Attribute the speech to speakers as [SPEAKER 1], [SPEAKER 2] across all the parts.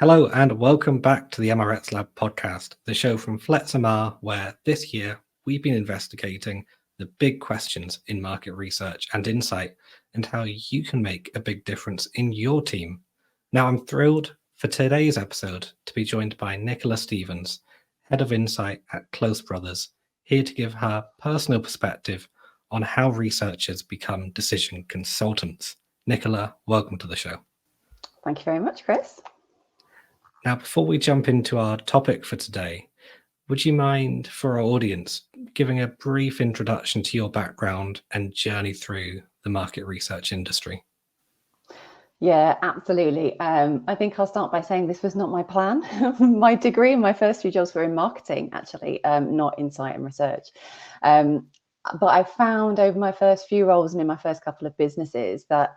[SPEAKER 1] Hello and welcome back to the MRX Lab podcast, the show from FlexMR, where this year we've been investigating the big questions in market research and insight and how you can make a big difference in your team. Now, I'm thrilled for today's episode to be joined by Nicola Stevens, Head of Insight at Close Brothers, here to give her personal perspective on how researchers become decision consultants. Nicola, welcome to the show.
[SPEAKER 2] Thank you very much, Chris.
[SPEAKER 1] Now, before we jump into our topic for today, would you mind, for our audience, giving a brief introduction to your background and journey through the market research industry?
[SPEAKER 2] Yeah, absolutely. I think I'll start by saying this was not my plan. My degree and my first few jobs were in marketing, actually, not insight and research. But I found over my first few roles and in my first couple of businesses that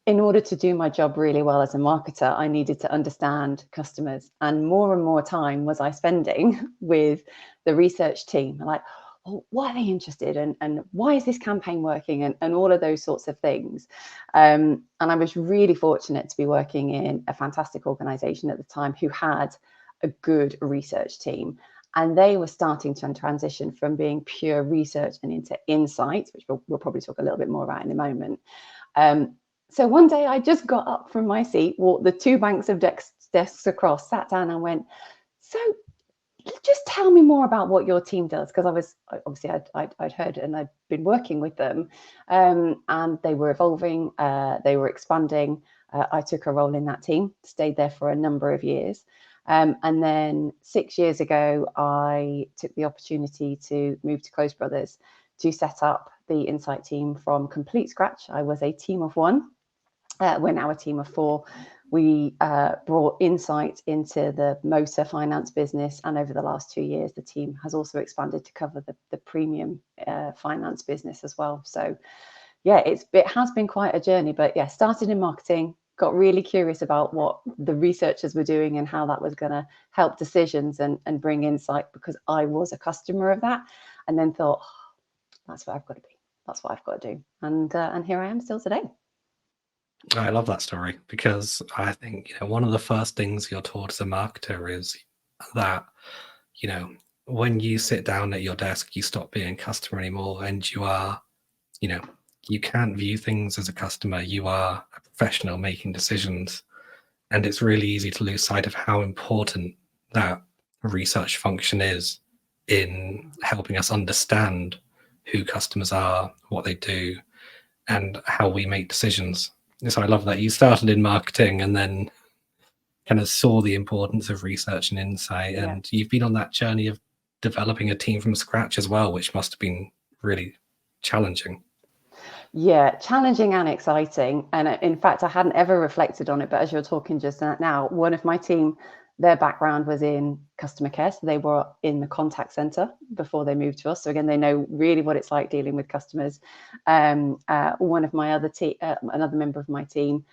[SPEAKER 2] in order to do my job really well as a marketer, I needed to understand customers, and more time was I spending with the research team. Like, oh, why are they interested, and why is this campaign working, and all of those sorts of things. And I was really fortunate to be working in a fantastic organization at the time who had a good research team. And they were starting to transition from being pure research and into insights, which we'll probably talk a little bit more about in a moment. So one day I just got up from my seat, walked the two banks of desks across, sat down and went, so just tell me more about what your team does. Because I'd heard and I'd been working with them, and they were evolving, they were expanding. I took a role in that team, stayed there for a number of years. And then 6 years ago, I took the opportunity to move to Close Brothers to set up the insight team from complete scratch. I was a team of one. We're now a team of four. We brought insight into the motor finance business, and over the last 2 years, the team has also expanded to cover the premium finance business as well. So, yeah, it has been quite a journey. But yeah, started in marketing, got really curious about what the researchers were doing and how that was going to help decisions and bring insight, because I was a customer of that, and then thought, oh, that's what I've got to be. That's what I've got to do. And here I am still today.
[SPEAKER 1] I love that story, because I think, one of the first things you're taught as a marketer is that, when you sit down at your desk, you stop being a customer anymore, and you are, you can't view things as a customer. You are a professional making decisions, and it's really easy to lose sight of how important that research function is in helping us understand who customers are, what they do, and how we make decisions. So I love that you started in marketing and then kind of saw the importance of research and insight.
[SPEAKER 2] Yeah.
[SPEAKER 1] And you've been on that journey of developing a team from scratch as well, which must have been really challenging.
[SPEAKER 2] Yeah, challenging and exciting. And in fact, I hadn't ever reflected on it, but as you're talking just now, one of my team, their background was in customer care. So they were in the contact center before they moved to us. So again, they know really what it's like dealing with customers. One of my other another member of my team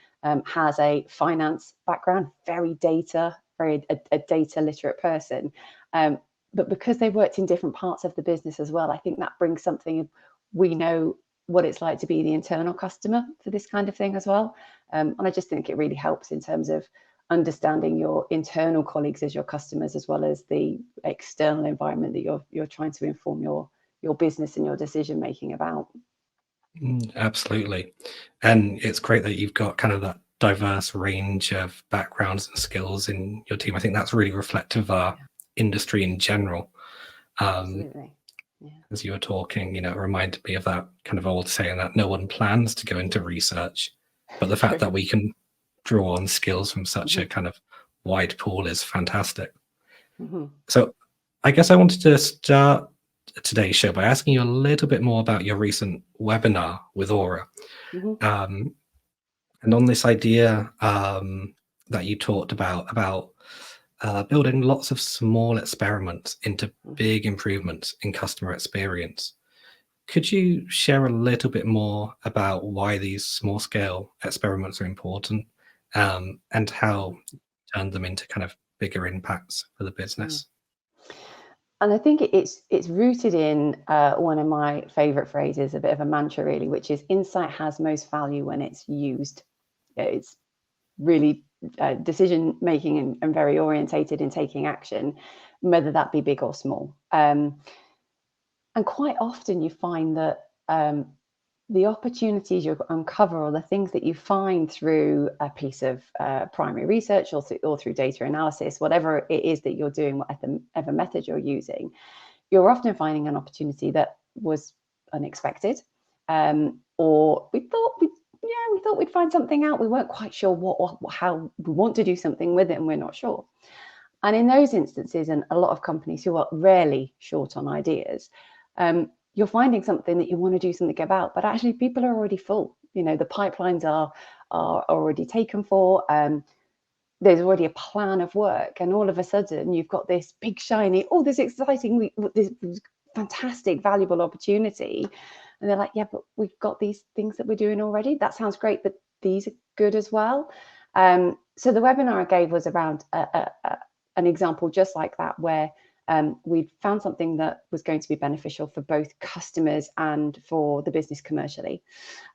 [SPEAKER 2] has a finance background, very data literate person. But because they worked in different parts of the business as well, I think that brings something. We know what it's like to be the internal customer for this kind of thing as well. And I just think it really helps in terms of understanding your internal colleagues as your customers, as well as the external environment that you're trying to inform your business and your decision making about.
[SPEAKER 1] Absolutely. And it's great that you've got kind of that diverse range of backgrounds and skills in your team. I think that's really reflective of our industry in general.
[SPEAKER 2] Absolutely. Yeah.
[SPEAKER 1] As you were talking, it reminded me of that kind of old saying that no one plans to go into research, but the fact that we can draw on skills from such a kind of wide pool is fantastic. So I guess I wanted to start today's show by asking you a little bit more about your recent webinar with Aura. And on this idea that you talked about building lots of small experiments into big improvements in customer experience. Could you share a little bit more about why these small scale experiments are important, and how you turn them into kind of bigger impacts for the business?
[SPEAKER 2] And I think it's rooted in one of my favorite phrases, a bit of a mantra really, which is insight has most value when it's used. It's really decision making and very orientated in taking action, whether that be big or small. And quite often you find that the opportunities you uncover, or the things that you find through a piece of primary research or through data analysis, whatever it is that you're doing, whatever method you're using, you're often finding an opportunity that was unexpected, or we thought we'd find something out. We weren't quite sure how we want to do something with it, and we're not sure. And in those instances, and a lot of companies who are rarely short on ideas, you're finding something that you want to do something about, but actually people are already full. The pipelines are already taken for. There's already a plan of work, and all of a sudden you've got this big shiny, this exciting, this fantastic, valuable opportunity, and they're like, yeah, but we've got these things that we're doing already. That sounds great, but these are good as well. So the webinar I gave was around an example just like that, where we found something that was going to be beneficial for both customers and for the business commercially.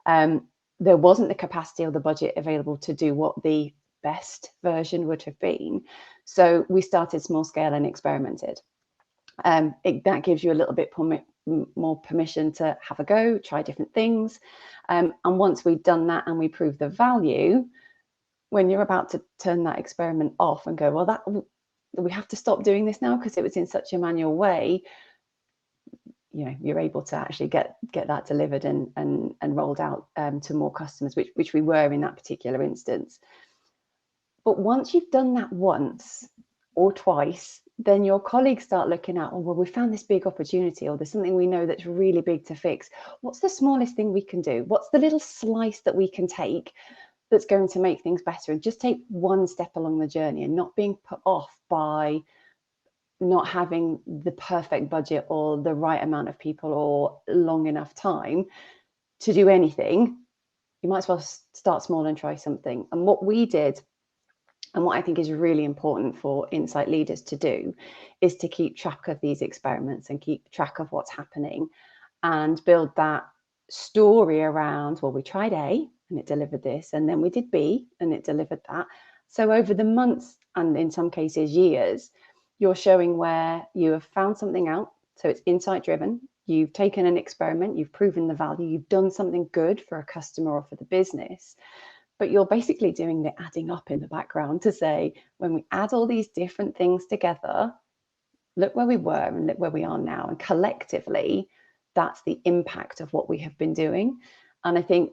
[SPEAKER 2] There wasn't the capacity or the budget available to do what the best version would have been. So we started small scale and experimented. That gives you a little bit more permission to have a go, try different things. And once we'd done that and we proved the value, when you're about to turn that experiment off and go, well, we have to stop doing this now because it was in such a manual way, you're able to actually get that delivered and rolled out to more customers, which we were in that particular instance. But once you've done that once or twice, then your colleagues start looking at, well, we found this big opportunity, or there's something we know that's really big to fix. What's the smallest thing we can do? What's the little slice that we can take that's going to make things better? And just take one step along the journey, and not being put off by not having the perfect budget or the right amount of people or long enough time to do anything. You might as well start small and try something. And what we did, and what I think is really important for insight leaders to do, is to keep track of these experiments and keep track of what's happening, and build that story around, well, we tried A and it delivered this, and then we did B and it delivered that. So over the months, and in some cases years, you're showing where you have found something out. So it's insight driven. You've taken an experiment, you've proven the value, you've done something good for a customer or for the business. But you're basically doing the adding up in the background to say, when we add all these different things together, look where we were and look where we are now. And collectively, that's the impact of what we have been doing. And I think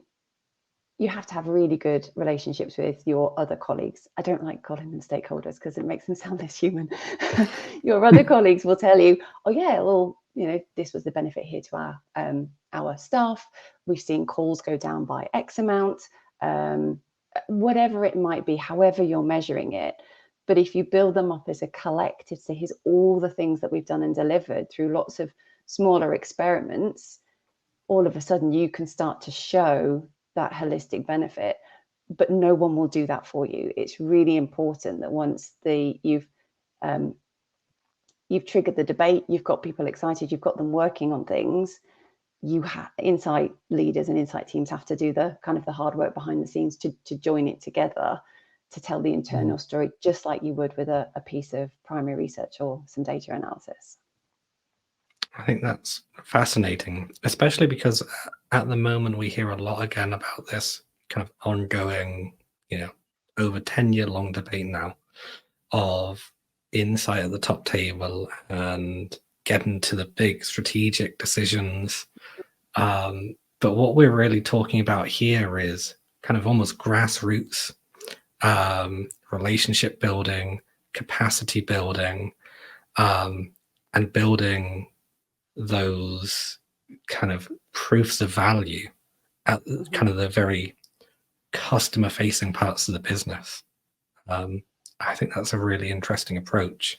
[SPEAKER 2] you have to have really good relationships with your other colleagues. I don't like calling them stakeholders because it makes them sound less human. Your other colleagues will tell you, oh yeah, well, this was the benefit here to our staff. We've seen calls go down by X amount. Whatever it might be, however you're measuring it. But if you build them up as a collective, so here's all the things that we've done and delivered through lots of smaller experiments, all of a sudden you can start to show that holistic benefit. But no one will do that for you. It's really important that once you've triggered the debate, you've got people excited, you've got them working on things, insight leaders and insight teams have to do the kind of the hard work behind the scenes to join it together, to tell the internal story, just like you would with a piece of primary research or some data analysis.
[SPEAKER 1] I think that's fascinating, especially because at the moment we hear a lot again about this kind of ongoing, over 10-year long debate now of insight at the top table and getting to the big strategic decisions. But what we're really talking about here is kind of almost grassroots relationship building, capacity building, and building those kind of proofs of value at kind of the very customer facing parts of the business. I think that's a really interesting approach.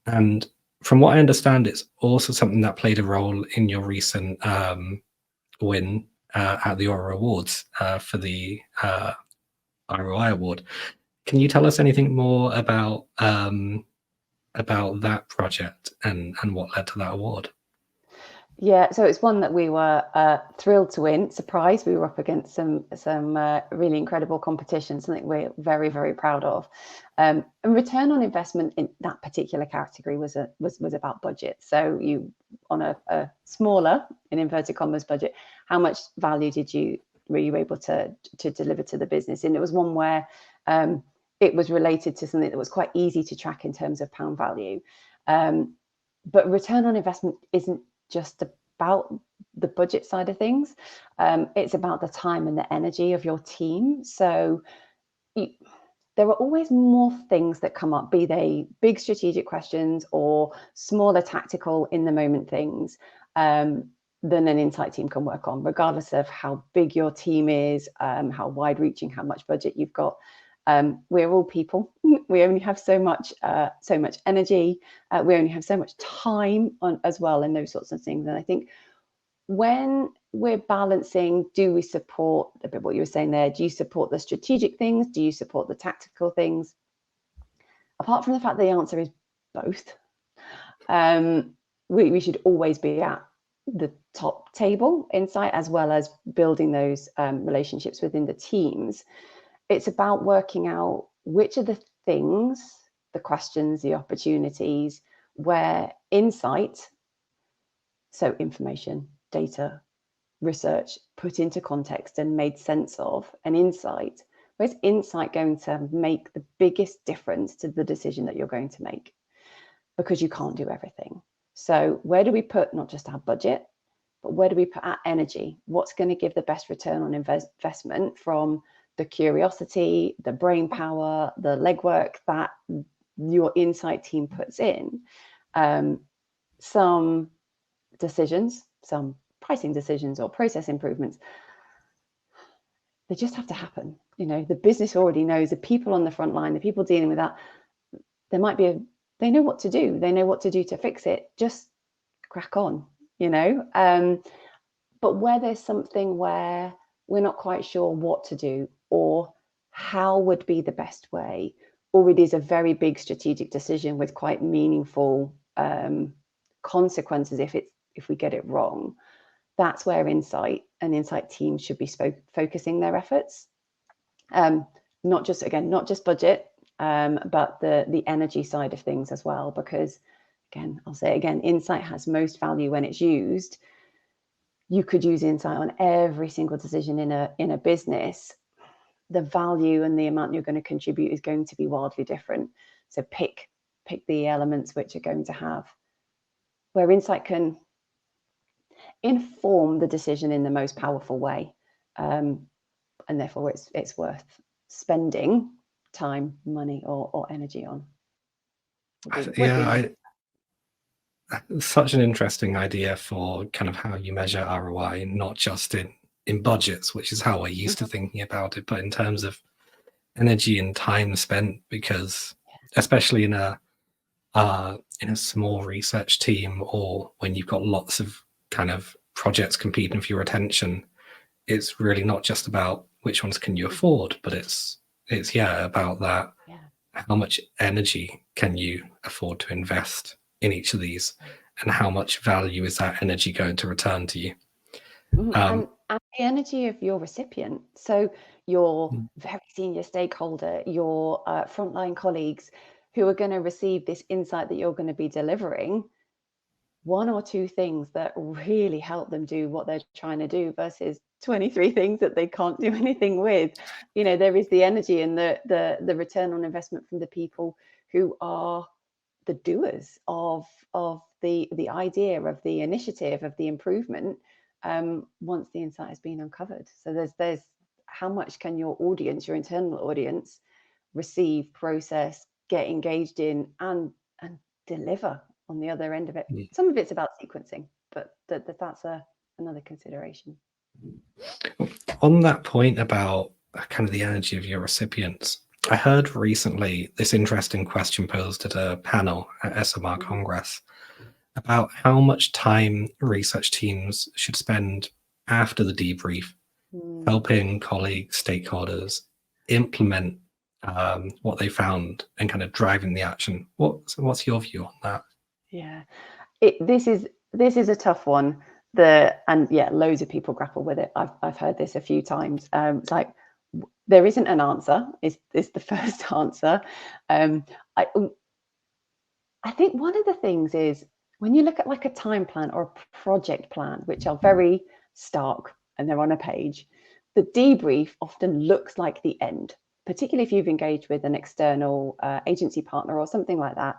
[SPEAKER 1] And from what I understand, it's also something that played a role in your recent win at the Aura Awards for the ROI Award. Can you tell us anything more about that project and what led to that award?
[SPEAKER 2] Yeah, so it's one that we were thrilled to win. Surprise, we were up against some really incredible competition, something we're very, very proud of. And return on investment in that particular category was about budget. So you, on a smaller, in inverted commas, budget, how much value were you able to deliver to the business? And it was one where it was related to something that was quite easy to track in terms of pound value. But return on investment isn't just about the budget side of things. It's about the time and the energy of your team. So there are always more things that come up, be they big strategic questions or smaller tactical in the moment things, than an insight team can work on, regardless of how big your team is, how wide reaching, how much budget you've got. We're all people. We only have so much energy. We only have so much time on as well, and those sorts of things. And I think when we're balancing, do we support a bit what you were saying there? Do you support the strategic things? Do you support the tactical things? Apart from the fact that the answer is both, we should always be at the top table insight, as well as building those relationships within the teams. It's about working out which are the things, the questions, the opportunities where insight, so information, data, research put into context and made sense of, an insight, where's insight going to make the biggest difference to the decision that you're going to make? Because you can't do everything. So where do we put not just our budget, but where do we put our energy? What's going to give the best return on investment from the curiosity, the brain power, the legwork that your insight team puts in? Some decisions, some pricing decisions or process improvements, they just have to happen. The business already knows, the people on the front line, the people dealing with that, they know what to do. They know what to do to fix it. Just crack on, but where there's something where we're not quite sure what to do or how would be the best way, or it is a very big strategic decision with quite meaningful consequences if we get it wrong, that's where insight teams should be focusing their efforts. Not just budget, but the energy side of things as well, because again, I'll say again, insight has most value when it's used. You could use insight on every single decision in a business. The value and the amount you're going to contribute is going to be wildly different. So pick the elements which are going to have where insight can inform the decision in the most powerful way, and therefore it's worth spending time, money, or energy on.
[SPEAKER 1] Such an interesting idea for kind of how you measure ROI, not just in budgets, which is how we're used to thinking about it, but in terms of energy and time spent, because especially in a small research team, or when you've got lots of kind of projects competing for your attention, it's really not just about which ones can you afford, but it's about that. How much energy can you afford to invest in each of these, and how much value is that energy going to return to you?
[SPEAKER 2] And the energy of your recipient. So your very senior stakeholder, your frontline colleagues who are going to receive this insight that you're going to be delivering, one or two things that really help them do what they're trying to do versus 23 things that they can't do anything with. There is the energy and the return on investment from the people who are the doers of the idea, of the initiative, of the improvement, once the insight has been uncovered. So there's how much can your audience, your internal audience, receive, process, get engaged in, and deliver on the other end of it. Some of it's about sequencing, but that's another consideration.
[SPEAKER 1] On that point about kind of the energy of your recipients, I heard recently this interesting question posed at a panel at SMR Congress about how much time research teams should spend after the debrief helping colleagues, stakeholders implement what they found and kind of driving the action. What's your view on that?
[SPEAKER 2] Yeah, this is this is a tough one. And yeah, loads of people grapple with it. I've heard this a few times. It's like, there isn't an answer. Is the first answer. I think one of the things is when you look at like a time plan or a project plan, which are very stark and they're on a page, the debrief often looks like the end, particularly if you've engaged with an external agency partner or something like that.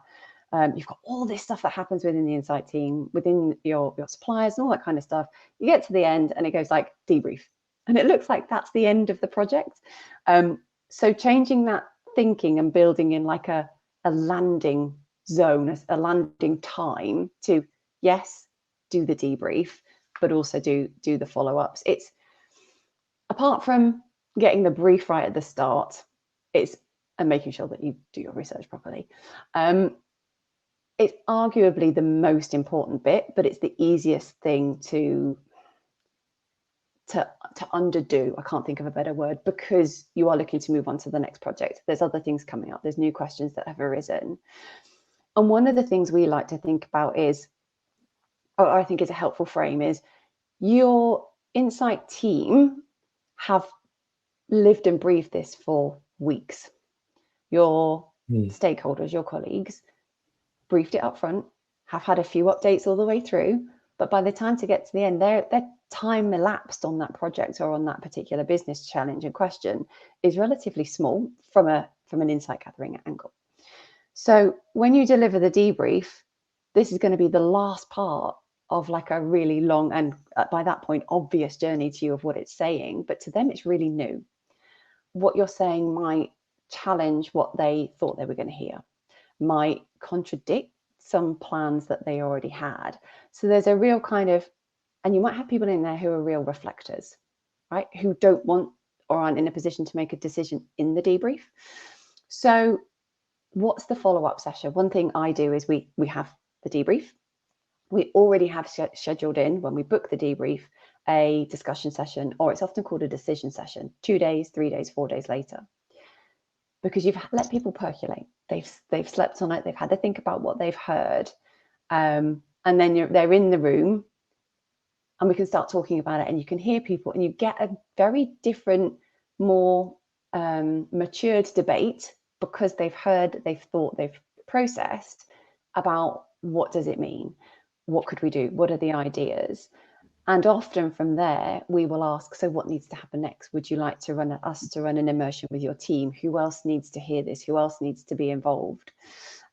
[SPEAKER 2] You've got all this stuff that happens within the insight team, within your suppliers and all that kind of stuff. You get to the end and it goes like debrief. And it looks like that's the end of the project. So changing that thinking and building in like a landing zone, a landing time to, yes, do the debrief, but also do the follow-ups. It's, apart from getting the brief right at the start, it's and making sure that you do your research properly. It's arguably the most important bit, but it's the easiest thing to underdo. I can't think of a better word, because you are looking to move on to the next project. There's other things coming up. There's new questions that have arisen. And one of the things we like to think about is, or I think is a helpful frame, is your insight team have lived and breathed this for weeks. Your stakeholders, your colleagues, briefed it up front, have had a few updates all the way through, but by the time to get to the end, their time elapsed on that project or on that particular business challenge and question is relatively small from an insight gathering angle. So when you deliver the debrief, this is going to be the last part of like a really long and by that point obvious journey to you of what it's saying, but to them it's really new. What you're saying might challenge what they thought they were going to hear, might contradict some plans that they already had. So there's a real kind of, and you might have people in there who are real reflectors, right? Who don't want or aren't in a position to make a decision in the debrief. So what's the follow-up session? One thing I do is we have the debrief. We already have scheduled in, when we book the debrief, a discussion session, or it's often called a decision session, 2 days, 3 days, 4 days later, because you've let people percolate. They've slept on it. They've had to think about what they've heard, and then they're in the room, and we can start talking about it. And you can hear people, and you get a very different, more matured debate, because they've heard, they've thought, they've processed about what does it mean, what could we do, what are the ideas. And often from there, we will ask, so what needs to happen next? Would you like to run an immersion with your team? Who else needs to hear this? Who else needs to be involved?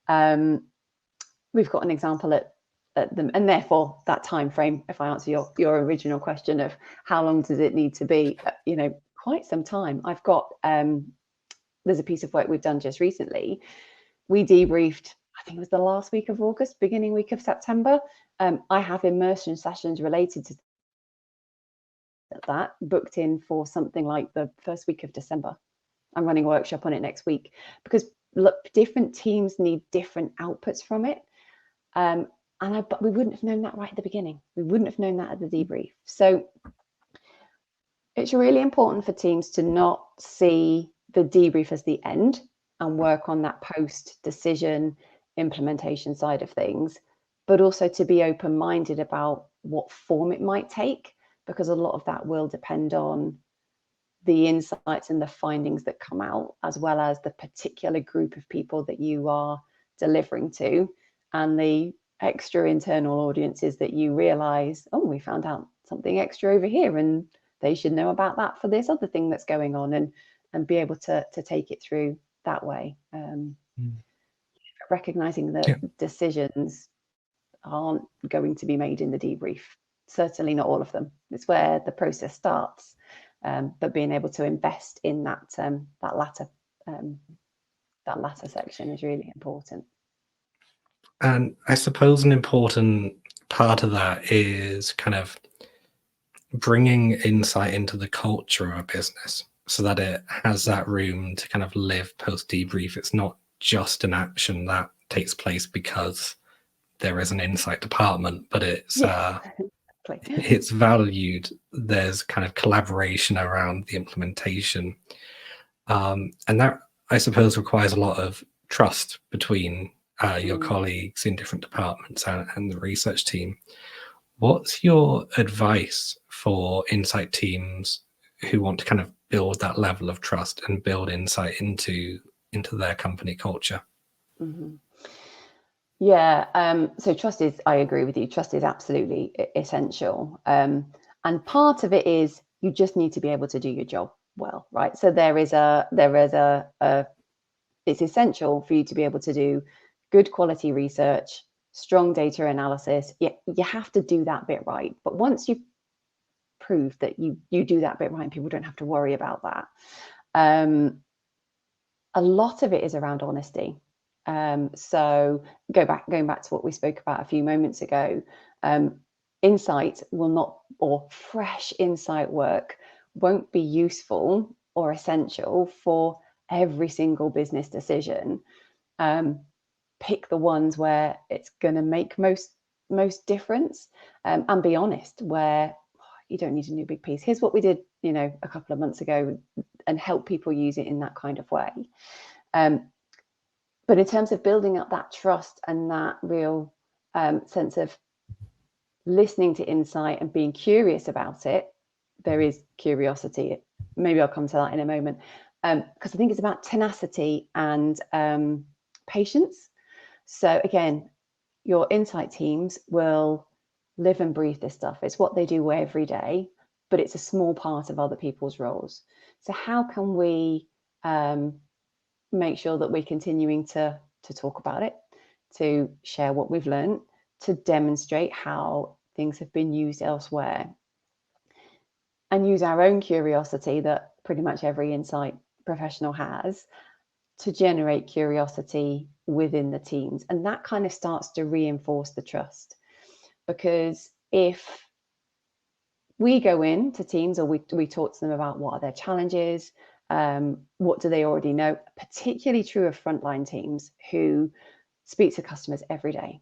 [SPEAKER 2] We've got an example at them, and therefore that time frame, if I answer your original question of how long does it need to be, quite some time. I've got, there's a piece of work we've done just recently. We debriefed, I think it was the last week of August, beginning week of September. I have immersion sessions related to that booked in for something like the first week of December. I'm running a workshop on it next week, because look, different teams need different outputs from it. But we wouldn't have known that right at the beginning. We wouldn't have known that at the debrief. So it's really important for teams to not see the debrief as the end and work on that post-decision implementation side of things, but also to be open-minded about what form it might take, because a lot of that will depend on the insights and the findings that come out, as well as the particular group of people that you are delivering to, and the extra internal audiences that you realize, oh, we found out something extra over here, and they should know about that for this other thing that's going on, and be able to take it through that way. Recognizing that decisions aren't going to be made in the debrief, certainly not all of them. It's where the process starts, but being able to invest in that latter section is really important.
[SPEAKER 1] And I suppose an important part of that is kind of bringing insight into the culture of a business, so that it has that room to kind of live post debrief. It's not just an action that takes place because there is an insight department, but it's it's valued. There's kind of collaboration around the implementation, and that, I suppose, requires a lot of trust between your colleagues in different departments and the research team. What's your advice for insight teams who want to kind of build that level of trust and build insight into their company culture?
[SPEAKER 2] Yeah, so trust is, I agree with you, trust is absolutely essential. And part of it is you just need to be able to do your job well, right? So it's essential for you to be able to do good quality research, strong data analysis. You have to do that bit right. But once you've proved that you do that bit right, people don't have to worry about that. A lot of it is around honesty. So going back to what we spoke about a few moments ago, insight will not, or fresh insight work won't be useful or essential for every single business decision. Pick the ones where it's going to make most difference, and be honest where you don't need a new big piece. Here's what we did, a couple of months ago, and help people use it in that kind of way. But in terms of building up that trust and that real sense of listening to insight and being curious about it, there is curiosity. Maybe I'll come to that in a moment, because I think it's about tenacity and patience. So again, your insight teams will live and breathe this stuff. It's what they do every day, but it's a small part of other people's roles. So how can we make sure that we're continuing to talk about it, to share what we've learned, to demonstrate how things have been used elsewhere, and use our own curiosity that pretty much every insight professional has to generate curiosity within the teams. And that kind of starts to reinforce the trust. Because if we go into teams, or we talk to them about what are their challenges, what do they already know, particularly true of frontline teams who speak to customers every day.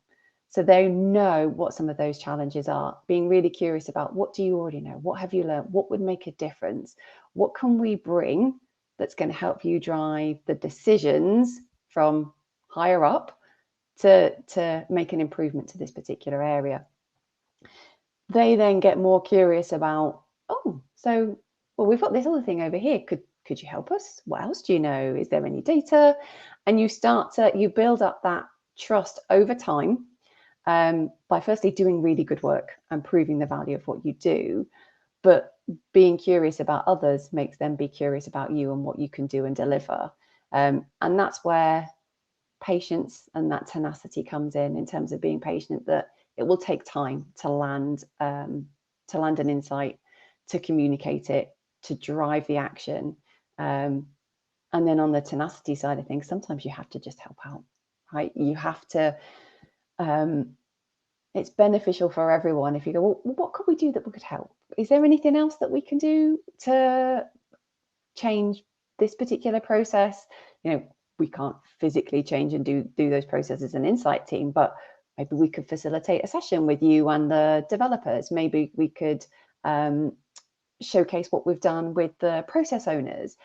[SPEAKER 2] So they know what some of those challenges are, being really curious about what do you already know? What have you learned? What would make a difference? What can we bring that's going to help you drive the decisions from higher up to make an improvement to this particular area? They then get more curious about, we've got this other thing over here. Could you help us? What else do you know? Is there any data? And you build up that trust over time, by firstly doing really good work and proving the value of what you do, but being curious about others makes them be curious about you and what you can do and deliver. And that's where patience and that tenacity comes in terms of being patient, that it will take time to land an insight, to communicate it, to drive the action. And then on the tenacity side of things, sometimes you have to just help out, right? You have to, it's beneficial for everyone if you go, well, what could we do that could help? Is there anything else that we can do to change this particular process? We can't physically change and do those processes as an insight team, but maybe we could facilitate a session with you and the developers. Maybe we could showcase what we've done with the process owners.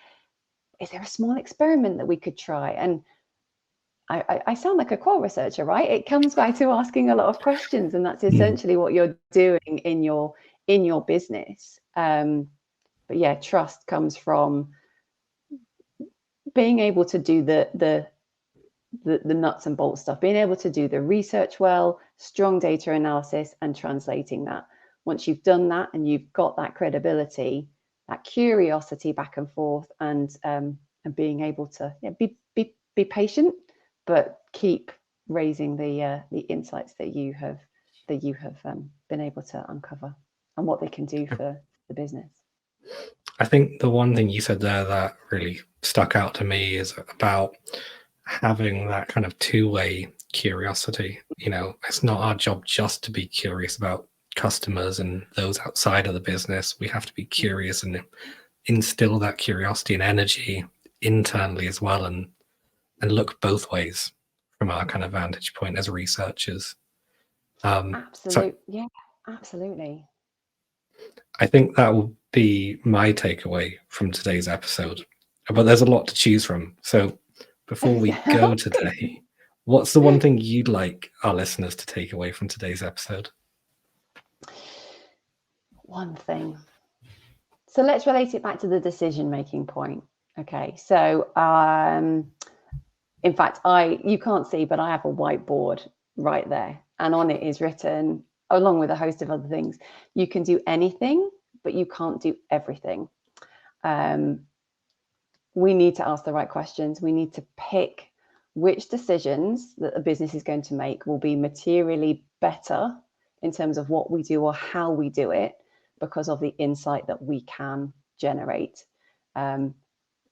[SPEAKER 2] Is there a small experiment that we could try? And I sound like a qual researcher, right? It comes back to asking a lot of questions, and that's essentially what you're doing in your business. But yeah, trust comes from being able to do the nuts and bolts stuff, being able to do the research well, strong data analysis, and translating that. Once you've done that and you've got that credibility, that curiosity back and forth, and being able to be patient, but keep raising the insights that you have been able to uncover and what they can do for the business.
[SPEAKER 1] I think the one thing you said there that really stuck out to me is about having that kind of two-way curiosity. It's not our job just to be curious about customers and those outside of the business. We have to be curious and instill that curiosity and energy internally as well, and look both ways from our kind of vantage point as researchers.
[SPEAKER 2] Absolutely. Yeah, absolutely.
[SPEAKER 1] I think that will be my takeaway from today's episode. But there's a lot to choose from. So before we go today, What's the one thing you'd like our listeners to take away from today's episode?
[SPEAKER 2] One thing. So let's relate it back to the decision-making point. Okay, so in fact, you can't see, but I have a whiteboard right there, and on it is written, along with a host of other things, you can do anything, but you can't do everything. We need to ask the right questions. We need to pick which decisions that a business is going to make will be materially better in terms of what we do or how we do it, because of the insight that we can generate.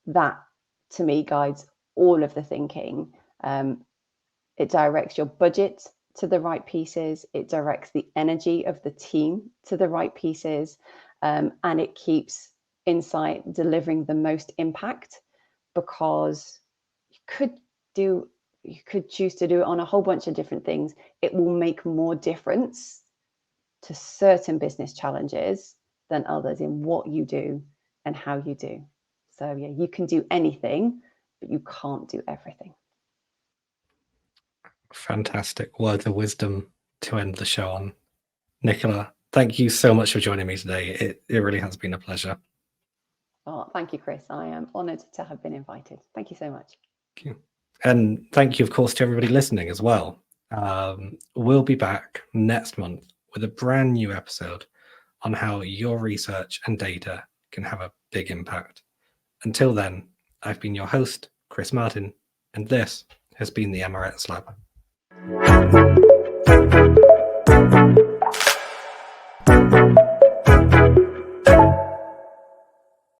[SPEAKER 2] That, to me, guides all of the thinking. It directs your budget to the right pieces. It directs the energy of the team to the right pieces. And it keeps insight delivering the most impact, because you could choose to do it on a whole bunch of different things. It will make more difference to certain business challenges than others in what you do and how you do. So yeah, you can do anything, but you can't do everything.
[SPEAKER 1] Fantastic words of wisdom to end the show on. Nicola, thank you so much for joining me today. It really has been a pleasure.
[SPEAKER 2] Oh, thank you, Chris. I am honoured to have been invited. Thank you so much.
[SPEAKER 1] Thank you. And thank you, of course, to everybody listening as well. We'll be back next month with a brand new episode on how your research and data can have a big impact. Until then, I've been your host, Chris Martin, and this has been the MRX Lab.